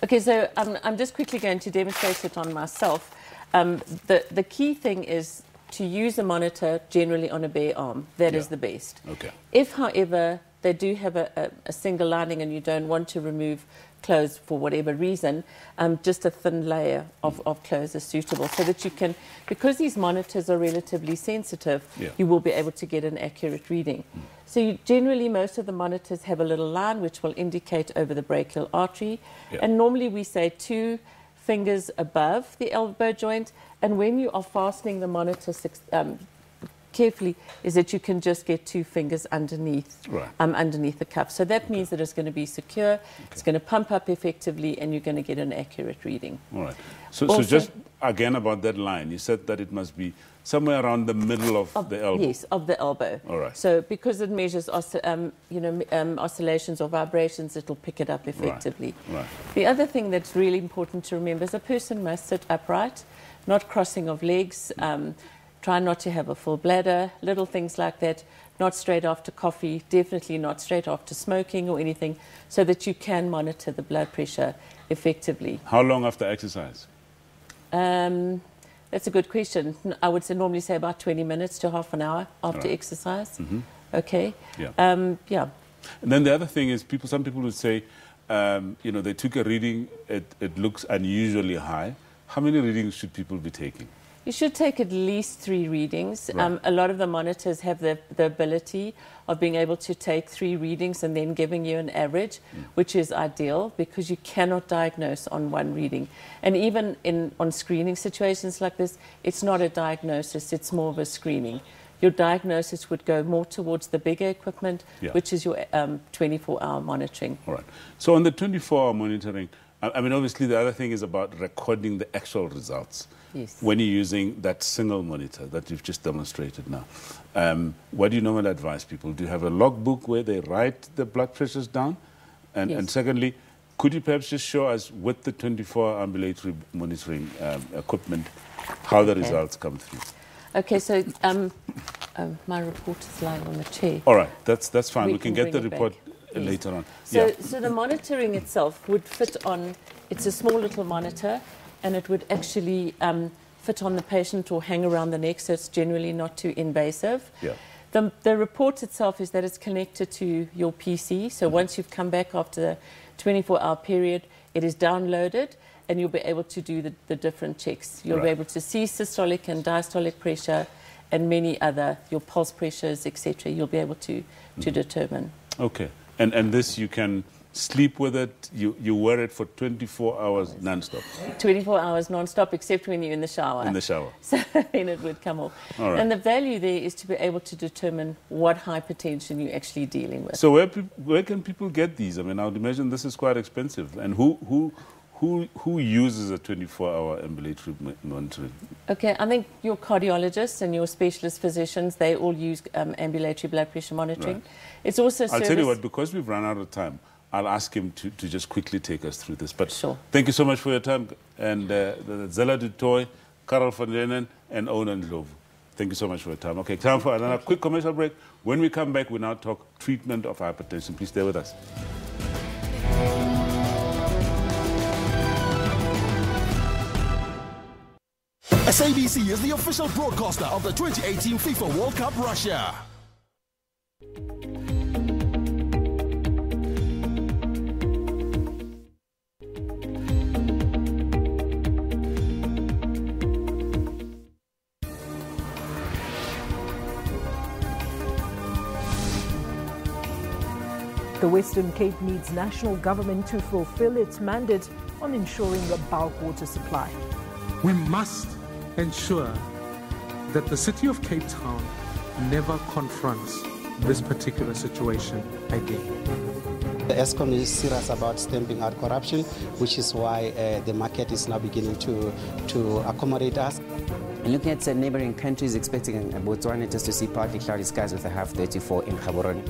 Okay, so I'm just quickly going to demonstrate it on myself. The key thing is to use a monitor generally on a bare arm. That is the best. Okay. If, however, they do have a single lining and you don't want to remove clothes for whatever reason, just a thin layer of clothes is suitable so that you can, because these monitors are relatively sensitive, you will be able to get an accurate reading. So generally most of the monitors have a little line which will indicate over the brachial artery, and normally we say 2 fingers above the elbow joint, and when you are fastening the monitor carefully is that you can just get 2 fingers underneath underneath the cuff. So that means that it's going to be secure, it's going to pump up effectively, and you're going to get an accurate reading. All right. So just again about that line, you said that it must be somewhere around the middle of the elbow. Yes, of the elbow. All right. So because it measures oscillations or vibrations, it'll pick it up effectively. Right. The other thing that's really important to remember is a person must sit upright, not crossing of legs. Try not to have a full bladder, little things like that, not straight after coffee, definitely not straight after smoking or anything, so that you can monitor the blood pressure effectively. How long after exercise? That's a good question. I would normally say about 20 minutes to half an hour after exercise. Okay. Yeah. Yeah. And then the other thing is some people would say, they took a reading, it looks unusually high. How many readings should people be taking? You should take at least 3 readings. Right. A lot of the monitors have the ability of being able to take 3 readings and then giving you an average, which is ideal because you cannot diagnose on 1 reading. And even on screening situations like this, it's not a diagnosis, it's more of a screening. Your diagnosis would go more towards the bigger equipment, which is your 24-hour monitoring. All right. So on the 24-hour monitoring, I mean, obviously the other thing is about recording the actual results. Yes. When you're using that single monitor that you've just demonstrated now. What do you normally advise people? Do you have a logbook where they write the blood pressures down? And secondly, could you perhaps just show us with the 24-hour ambulatory monitoring equipment how the results come through? Okay, so my report is lying on the chair. All right, that's fine. We can get the report later on. So the monitoring itself would fit on, it's a small little monitor, and it would actually fit on the patient or hang around the neck, so it's generally not too invasive. Yeah. The report itself is that it's connected to your PC, so once you've come back after the 24-hour period, it is downloaded, and you'll be able to do the different checks. You'll be able to see systolic and diastolic pressure and many other, your pulse pressures, etc. You'll be able to determine. Okay. And this you can sleep with it, you wear it for 24 hours non-stop? 24 hours non-stop, except when you're in the shower. In the shower. So then it would come off. All right. And the value there is to be able to determine what hypertension you're actually dealing with. So where can people get these? I mean, I would imagine this is quite expensive. And who uses a 24-hour ambulatory monitoring? Okay, I think your cardiologists and your specialist physicians, they all use ambulatory blood pressure monitoring. Right. It's also I'll tell you what, because we've run out of time, I'll ask him to just quickly take us through this. But thank you so much for your time. And Zella du Toit, Karel van Lenen, and Onan Ndlovu. Thank you so much for your time. Okay, time for another quick commercial break. When we come back, we now talk treatment of hypertension. Please stay with us. SABC is the official broadcaster of the 2018 FIFA World Cup Russia. The Western Cape needs national government to fulfill its mandate on ensuring a bulk water supply. We must ensure that the city of Cape Town never confronts this particular situation again. The ESCOM is serious about stamping out corruption, which is why the market is now beginning to accommodate us. And looking at neighboring countries, expecting Botswana just to see partly cloudy skies with a half 34 in Gaborone.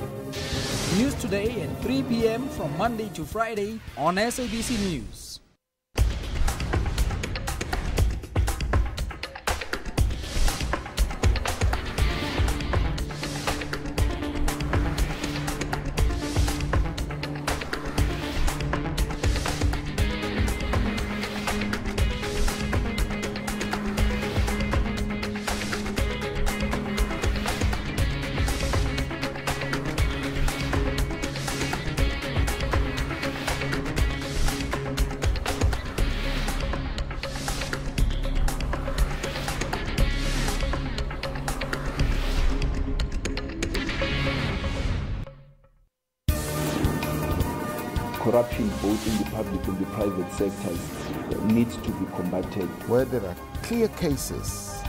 News today at 3 p.m. from Monday to Friday on SABC News. corruption both in the public and the private sectors needs to be combated. Where there are clear cases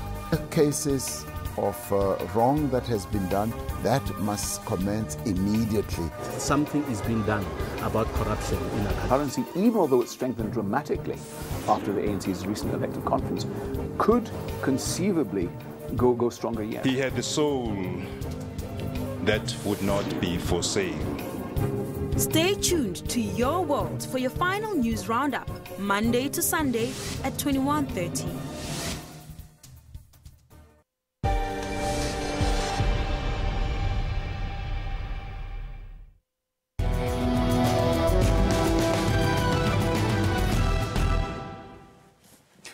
of wrong that has been done, that must commence immediately. Something is being done about corruption in our country. Currency, even although it's strengthened dramatically after the ANC's recent elective conference, could conceivably go stronger yet. He had a soul that would not be for sale. Stay tuned to Your World for your final news roundup, Monday to Sunday at 21:30.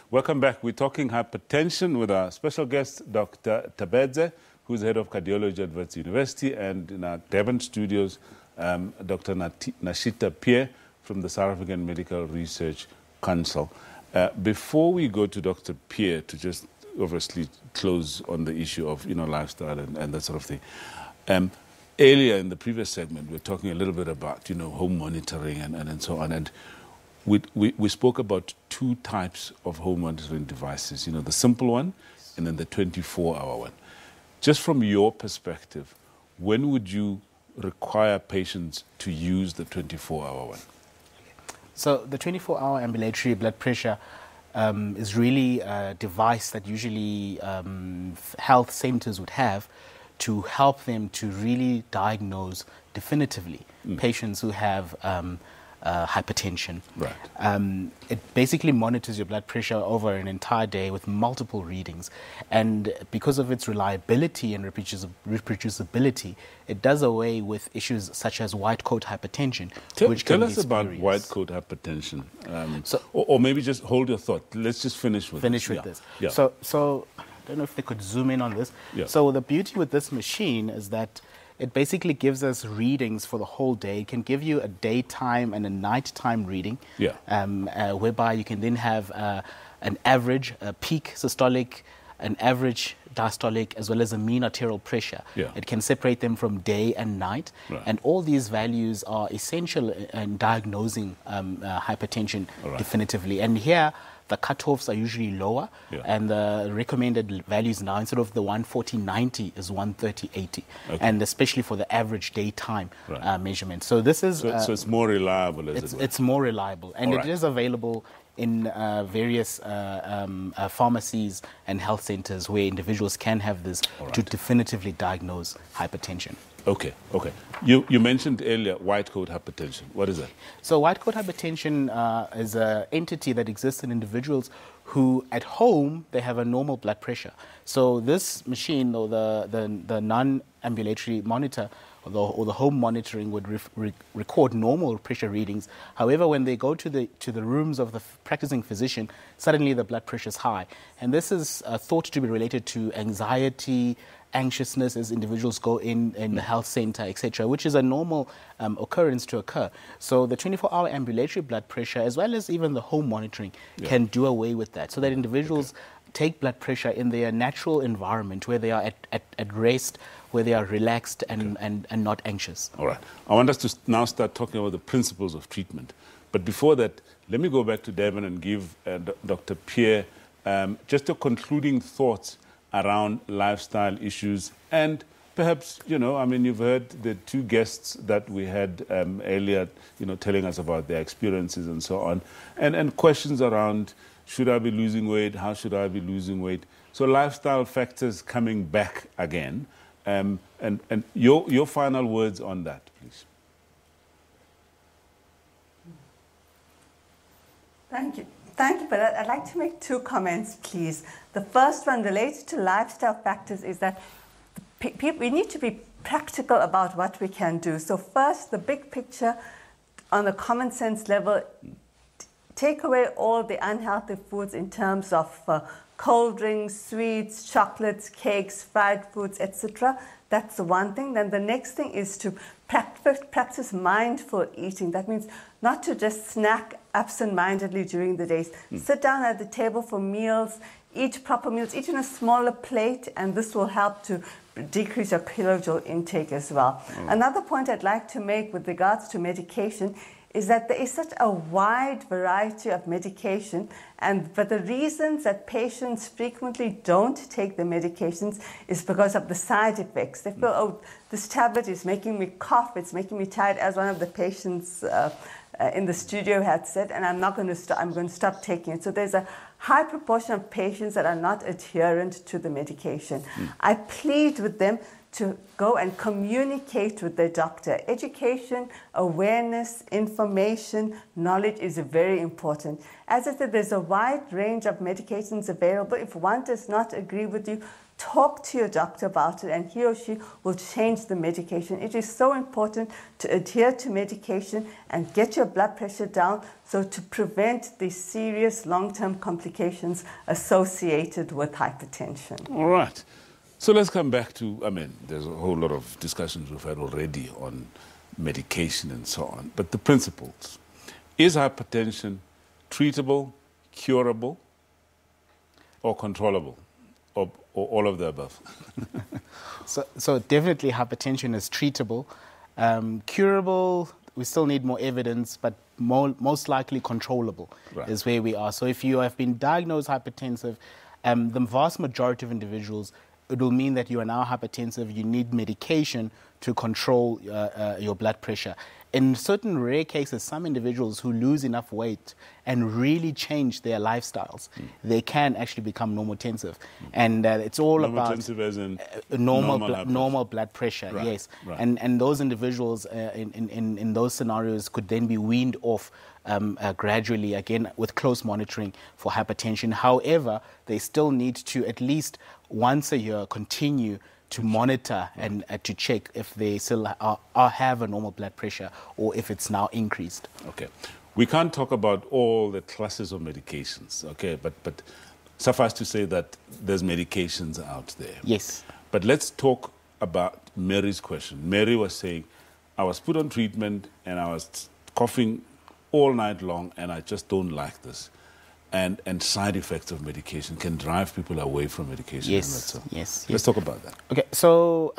Welcome back. We're talking hypertension with our special guest, Dr. Tabitha, who's head of cardiology at Wits University, and in our Devon studios, Dr. Nashita Pierre from the South African Medical Research Council. Before we go to Dr. Pierre to just obviously close on the issue of lifestyle and that sort of thing, earlier in the previous segment, we were talking a little bit about home monitoring and so on, and we spoke about two types of home monitoring devices, the simple one and then the 24-hour one. Just from your perspective, when would you require patients to use the 24-hour one? So the 24-hour ambulatory blood pressure is really a device that usually health centers would have to help them to really diagnose definitively patients who have hypertension. Right. It basically monitors your blood pressure over an entire day with multiple readings, and because of its reliability and reproducibility, it does away with issues such as white coat hypertension. Tell us about white coat hypertension, or maybe just hold your thought. Let's just finish with this. Yeah. So I don't know if they could zoom in on this. Yeah. So the beauty with this machine is that it basically gives us readings for the whole day. It can give you a daytime and a nighttime reading, whereby you can then have an average, a peak systolic, an average diastolic, as well as a mean arterial pressure. Yeah. It can separate them from day and night, and all these values are essential in diagnosing hypertension definitively. And here, the cutoffs are usually lower, and the recommended values now, instead of the 140/90, is 130/80, and especially for the average daytime measurement. So this is so it's more reliable. It's more reliable, and it is available in various pharmacies and health centers where individuals can have this to definitively diagnose hypertension. Okay. You mentioned earlier white coat hypertension. What is that? So white coat hypertension is an entity that exists in individuals who at home they have a normal blood pressure. So this machine, or the non-ambulatory monitor or the home monitoring, would record normal pressure readings. However, when they go to the rooms of the practicing physician, suddenly the blood pressure is high, and this is thought to be related to anxiety, anxiousness as individuals go in the health center, etc., which is a normal occurrence to occur. So the 24-hour ambulatory blood pressure, as well as even the home monitoring, can do away with that, so that individuals take blood pressure in their natural environment, where they are at rest, where they are relaxed and not anxious. All right. I want us to now start talking about the principles of treatment. But before that, let me go back to Devon and give Dr. Pierre just a concluding thoughts around lifestyle issues, and perhaps, you've heard the two guests that we had earlier, telling us about their experiences and so on, and questions around, should I be losing weight? How should I be losing weight? So lifestyle factors coming back again, and your final words on that, please. Thank you. Thank you for that. I'd like to make two comments, please. The first one related to lifestyle factors is that we need to be practical about what we can do. So first, the big picture on the common sense level, take away all the unhealthy foods in terms of cold drinks, sweets, chocolates, cakes, fried foods, etc. That's the one thing. Then the next thing is to practice mindful eating. That means not to just snack absent-mindedly during the days. Sit down at the table for meals, eat proper meals, eat in a smaller plate, and this will help to decrease your kilojoule intake as well. Another point I'd like to make with regards to medication is that there is such a wide variety of medication, but the reasons that patients frequently don't take the medications is because of the side effects. They feel, oh, this tablet is making me cough, it's making me tired, as one of the patients in the studio had said, and I'm going to stop taking it. So there's a high proportion of patients that are not adherent to the medication. I plead with them to go and communicate with their doctor. Education, awareness, information, knowledge is very important. As I said, there's a wide range of medications available. If one does not agree with you, talk to your doctor about it, and he or she will change the medication. It is so important to adhere to medication and get your blood pressure down, so to prevent the serious long-term complications associated with hypertension. All right. So let's come back to, there's a whole lot of discussions we've had already on medication and so on, but the principles. Is hypertension treatable, curable, or controllable, or all of the above? So definitely hypertension is treatable. Curable, we still need more evidence, but most likely controllable is where we are. So if you have been diagnosed hypertensive, the vast majority of individuals, it will mean that you are now hypertensive, you need medication to control your blood pressure. In certain rare cases, some individuals who lose enough weight and really change their lifestyles, they can actually become normotensive. And it's all about as in normal blood pressure, right. Yes. Right. And those individuals in those scenarios could then be weaned off gradually, again, with close monitoring for hypertension. However, they still need to at least once a year continue to monitor and to check if they still have a normal blood pressure or if it's now increased. Okay. We can't talk about all the classes of medications, okay, but suffice to say that there's medications out there. Yes. But let's talk about Mary's question. Mary was saying, I was put on treatment and I was coughing all night long and I just don't like this. And side effects of medication can drive people away from medication. Yes. Let's talk about that. Okay, so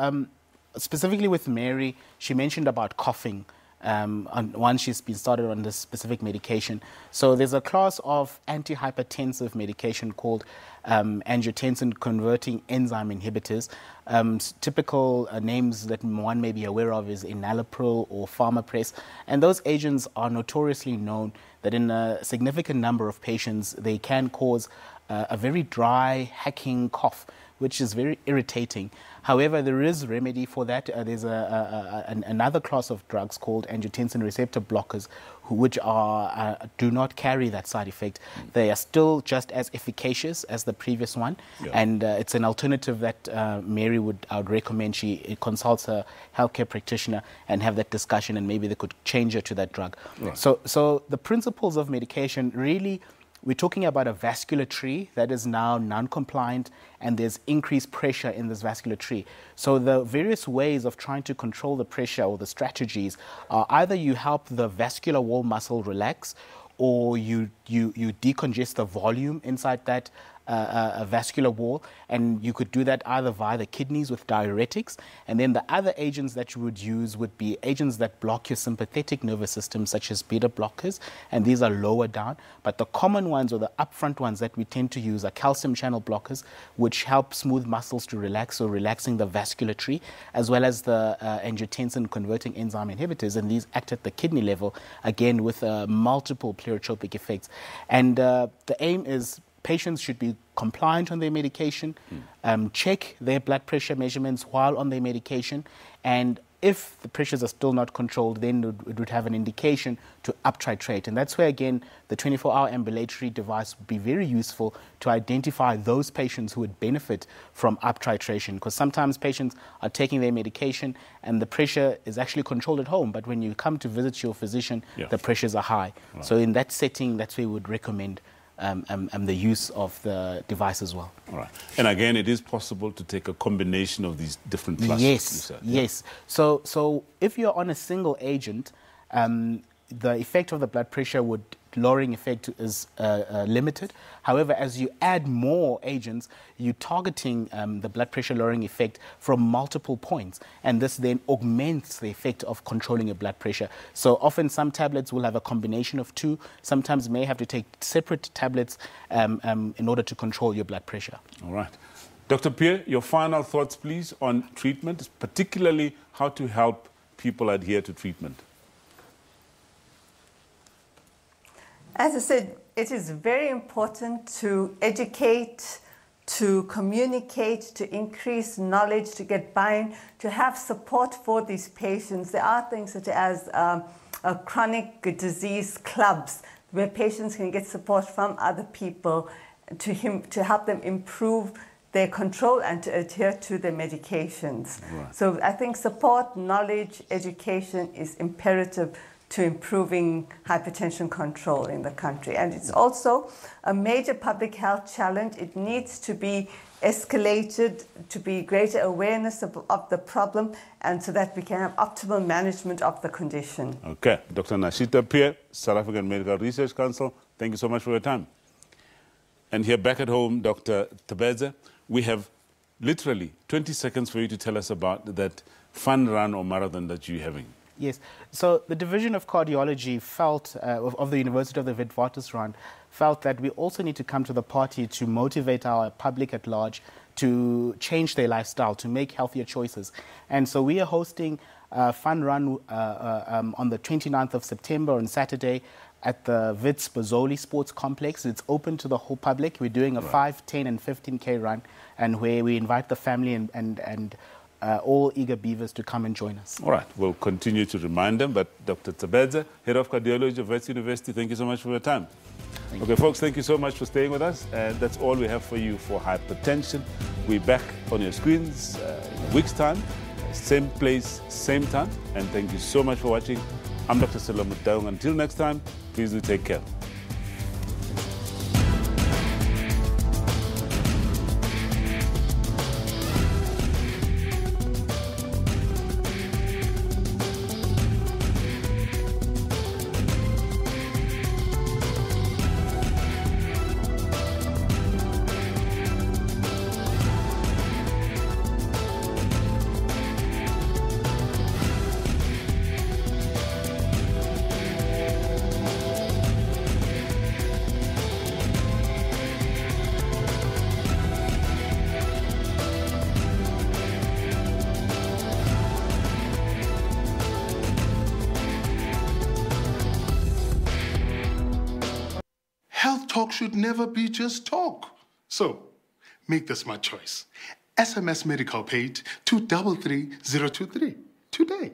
specifically with Mary, she mentioned about coughing once she's been started on this specific medication. So there's a class of antihypertensive medication called angiotensin-converting enzyme inhibitors. Typical names that one may be aware of is enalapril or Pharmapress. And those agents are notoriously known that in a significant number of patients, they can cause a very dry, hacking cough, which is very irritating. However, there is remedy for that. There's another class of drugs called angiotensin receptor blockers, which do not carry that side effect. They are still just as efficacious as the previous one, and it's an alternative that I would recommend she consults a healthcare practitioner and have that discussion, and maybe they could change her to that drug. Right. So the principles of medication really. We're talking about a vascular tree that is now non-compliant, and there's increased pressure in this vascular tree. So the various ways of trying to control the pressure, or the strategies, are either you help the vascular wall muscle relax, or you decongest the volume inside that vascular wall, and you could do that either via the kidneys with diuretics, and then the other agents that you would use would be agents that block your sympathetic nervous system, such as beta blockers, and these are lower down. But the common ones, or the upfront ones that we tend to use, are calcium channel blockers, which help smooth muscles to relax, so relaxing the vascular tree, as well as the angiotensin converting enzyme inhibitors, and these act at the kidney level, again with multiple pleiotropic effects. And the aim is patients should be compliant on their medication, check their blood pressure measurements while on their medication, and if the pressures are still not controlled, then it would have an indication to up-titrate. And that's where, again, the 24-hour ambulatory device would be very useful to identify those patients who would benefit from up-titration, because sometimes patients are taking their medication and the pressure is actually controlled at home, but when you come to visit your physician, the pressures are high. Right. So in that setting, that's where we would recommend the use of the device as well. All right. And again, it is possible to take a combination of these different classes. Yes, yes. So if you're on a single agent, the effect of the blood pressure lowering effect is limited. However, as you add more agents, you're targeting the blood pressure lowering effect from multiple points, and this then augments the effect of controlling your blood pressure. So often some tablets will have a combination of two, sometimes may have to take separate tablets in order to control your blood pressure. All right. Dr. Pierre, your final thoughts, please, on treatment, particularly how to help people adhere to treatment. As I said, it is very important to educate, to communicate, to increase knowledge, to get buy-in, to have support for these patients. There are things such as chronic disease clubs where patients can get support from other people to help them improve their control and to adhere to their medications. Right. So I think support, knowledge, education is imperative to improving hypertension control in the country. And it's also a major public health challenge. It needs to be escalated to be greater awareness of the problem, and so that we can have optimal management of the condition. Okay. Dr. Nashita Pierre, South African Medical Research Council, thank you so much for your time. And here back at home, Dr. Tabitha, we have literally 20 seconds for you to tell us about that fun run or marathon that you're having. Yes. So the Division of Cardiology felt, of the University of the Witwatersrand, felt that we also need to come to the party to motivate our public at large to change their lifestyle, to make healthier choices. And so we are hosting a fun run on the 29th of September on Saturday at the Wits Bozzoli Sports Complex. It's open to the whole public. We're doing a 5, 10 and 15K run, and where we invite the family and all eager beavers to come and join us. All right, we'll continue to remind them, but Dr. Tabitha, Head of Cardiology of Wits University, thank you so much for your time. Okay, folks, thank you so much for staying with us. And that's all we have for you for hypertension. We're back on your screens in a week's time, same place, same time. And thank you so much for watching. I'm Dr. Solomon Daung. Until next time, please do take care. Health talk should never be just talk. So, make this my choice. SMS Medical Paid to 33023 today.